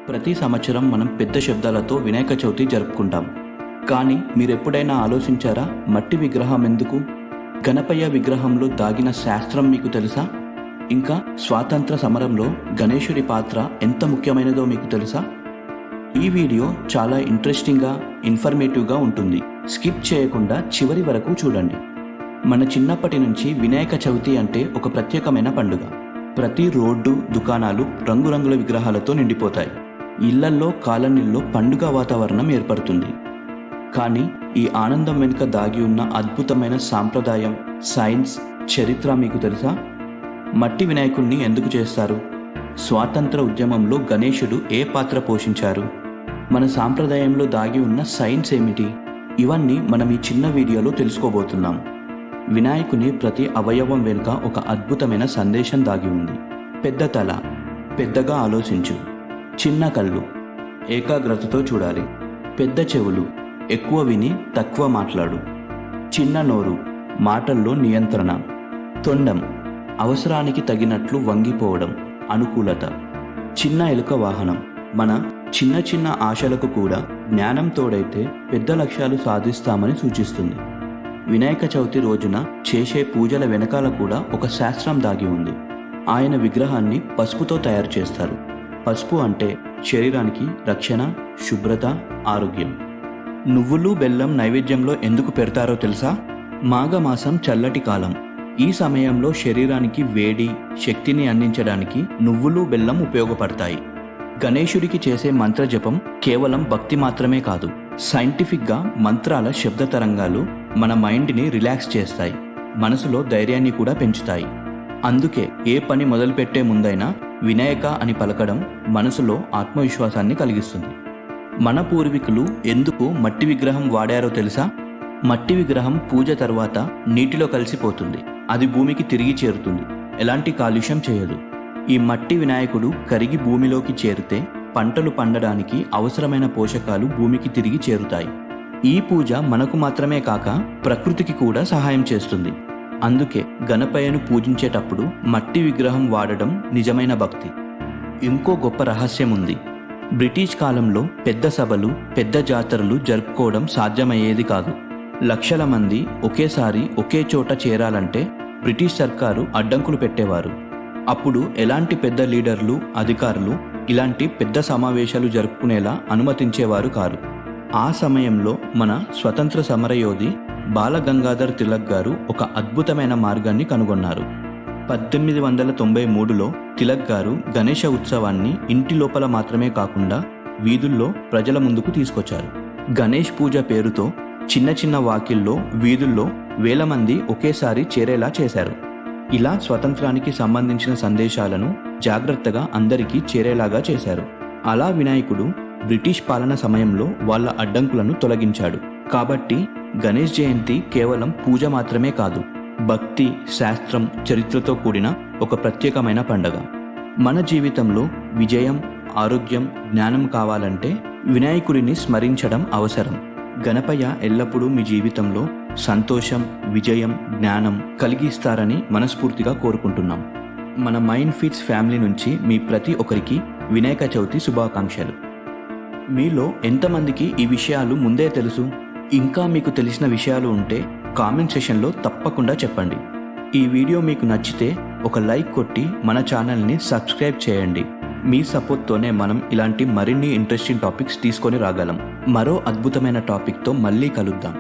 ప్రతి సంవత్సరం మనం పెద్ద శబ్దాలతో వినాయక చవితి జరుపుకుంటాం. కానీ మీరెప్పుడైనా ఆలోచించారా, మట్టి విగ్రహం ఎందుకు? గణపయ్య విగ్రహంలో దాగిన శాస్త్రం మీకు తెలుసా? ఇంకా స్వాతంత్ర సమరంలో గణేశుడి పాత్ర ఎంత ముఖ్యమైనదో మీకు తెలుసా? ఈ వీడియో చాలా ఇంట్రెస్టింగ్గా, ఇన్ఫర్మేటివ్గా ఉంటుంది. స్కిప్ చేయకుండా చివరి వరకు చూడండి. మన చిన్నప్పటి నుంచి వినాయక చవితి అంటే ఒక ప్రత్యేకమైన పండుగ. ప్రతి రోడ్డు, దుకాణాలు రంగురంగుల విగ్రహాలతో నిండిపోతాయి. ఇళ్లల్లో, కాలనీల్లో పండుగ వాతావరణం ఏర్పడుతుంది. కానీ ఈ ఆనందం వెనుక దాగి ఉన్న అద్భుతమైన సాంప్రదాయం, సైన్స్, చరిత్ర మీకు తెలుసా? మట్టి వినాయకుడిని ఎందుకు చేస్తారు? స్వాతంత్ర ఉద్యమంలో గణేశుడు ఏ పాత్ర పోషించారు? మన సాంప్రదాయంలో దాగి ఉన్న సైన్స్ ఏమిటి? ఇవన్నీ మనం ఈ చిన్న వీడియోలో తెలుసుకోబోతున్నాం. వినాయకుని ప్రతి అవయవం వెనుక ఒక అద్భుతమైన సందేశం దాగి ఉంది. పెద్ద తల, పెద్దగా ఆలోచించు. చిన్న కళ్ళు, ఏకాగ్రతతో చూడాలి. పెద్ద చెవులు, ఎక్కువ విని తక్కువ మాట్లాడు. చిన్న నోరు, మాటల్లో నియంత్రణ. తొండం, అవసరానికి తగినట్లు వంగిపోవడం, అనుకూలత. చిన్న ఎలుక వాహనం, మన చిన్న చిన్న ఆశలకు కూడా జ్ఞానం తోడైతే పెద్ద లక్ష్యాలు సాధిస్తామని సూచిస్తుంది. వినాయక చవితి రోజున చేసే పూజల వెనకాల కూడా ఒక శాస్త్రం దాగి ఉంది. ఆయన విగ్రహాన్ని పసుపుతో తయారు చేస్తారు. పసుపు అంటే శరీరానికి రక్షణ, శుభ్రత, ఆరోగ్యం. నువ్వులు, బెల్లం నైవేద్యంలో ఎందుకు పెడతారో తెలుసా? మాఘమాసం చల్లటి కాలం. ఈ సమయంలో శరీరానికి వేడి, శక్తిని అందించడానికి నువ్వులు, బెల్లం ఉపయోగపడతాయి. గణేశుడికి చేసే మంత్ర జపం కేవలం భక్తి మాత్రమే కాదు. సైంటిఫిక్గా మంత్రాల శబ్ద తరంగాలు మన మైండ్ని రిలాక్స్ చేస్తాయి, మనసులో ధైర్యాన్ని కూడా పెంచుతాయి. అందుకే ఏ పని మొదలుపెట్టే ముందైనా వినాయక అని పలకడం మనసులో ఆత్మవిశ్వాసాన్ని కలిగిస్తుంది. మన పూర్వీకులు ఎందుకు మట్టి విగ్రహం వాడారో తెలుసా? మట్టి విగ్రహం పూజ తర్వాత నీటిలో కలిసిపోతుంది. అది భూమికి తిరిగి చేరుతుంది. ఎలాంటి కాలుష్యం చేయదు. ఈ మట్టి వినాయకుడు కరిగి భూమిలోకి చేరితే పంటలు పండడానికి అవసరమైన పోషకాలు భూమికి తిరిగి చేరుతాయి. ఈ పూజ మనకు మాత్రమే కాక ప్రకృతికి కూడా సహాయం చేస్తుంది. అందుకే గణపయ్యను పూజించేటప్పుడు మట్టి విగ్రహం వాడడం నిజమైన భక్తి. ఇంకో గొప్ప రహస్యం ఉంది. బ్రిటిష్ కాలంలో పెద్ద సభలు, పెద్ద జాతరలు జరుపుకోవడం సాధ్యమయ్యేది కాదు. లక్షల మంది ఒకేసారి ఒకే చోట చేరాలంటే బ్రిటిష్ సర్కారు అడ్డంకులు పెట్టేవారు. అప్పుడు ఎలాంటి పెద్ద లీడర్లు, అధికారులు ఇలాంటి పెద్ద సమావేశాలు జరుపుకునేలా అనుమతించేవారు కారు. ఆ సమయంలో మన స్వతంత్ర సమరయోధి బాలగంగాధర్ తిలక్ గారు ఒక అద్భుతమైన మార్గాన్ని కనుగొన్నారు. 1893లో తిలక్ గారు గణేష ఉత్సవాన్ని ఇంటి లోపల మాత్రమే కాకుండా వీధుల్లో ప్రజల ముందుకు తీసుకొచ్చారు. గణేష్ పూజ పేరుతో చిన్న చిన్న వాకిల్లో, వీధుల్లో వేల మంది ఒకేసారి చేరేలా చేశారు. ఇలా స్వతంత్రానికి సంబంధించిన సందేశాలను జాగ్రత్తగా అందరికీ చేరేలాగా చేశారు. అలా వినాయకుడు బ్రిటిష్ పాలన సమయంలో వాళ్ళ అడ్డంకులను తొలగించాడు. కాబట్టి గణేష్ జయంతి కేవలం పూజ మాత్రమే కాదు, భక్తి, శాస్త్రం, చరిత్రతో కూడిన ఒక ప్రత్యేకమైన పండుగ. మన జీవితంలో విజయం, ఆరోగ్యం, జ్ఞానం కావాలంటే వినాయకుడిని స్మరించడం అవసరం. గణపయ్య ఎల్లప్పుడూ మీ జీవితంలో సంతోషం, విజయం, జ్ఞానం కలిగిస్తారని మనస్ఫూర్తిగా కోరుకుంటున్నాం. మన మైండ్ ఫీడ్స్ ఫ్యామిలీ నుంచి మీ ప్రతి ఒక్కరికి వినాయక చవితి శుభాకాంక్షలు. మీలో ఎంతమందికి ఈ విషయాలు ముందే తెలుసు? ఇంకా మీకు తెలిసిన విషయాలు ఉంటే కామెంట్ సెషన్లో తప్పకుండా చెప్పండి. ఈ వీడియో మీకు నచ్చితే ఒక లైక్ కొట్టి మన ఛానల్ని సబ్స్క్రైబ్ చేయండి. మీ సపోర్ట్తోనే మనం ఇలాంటి మరిన్ని ఇంట్రెస్టింగ్ టాపిక్స్ తీసుకొని రాగలం. మరో అద్భుతమైన టాపిక్తో మళ్ళీ కలుద్దాం.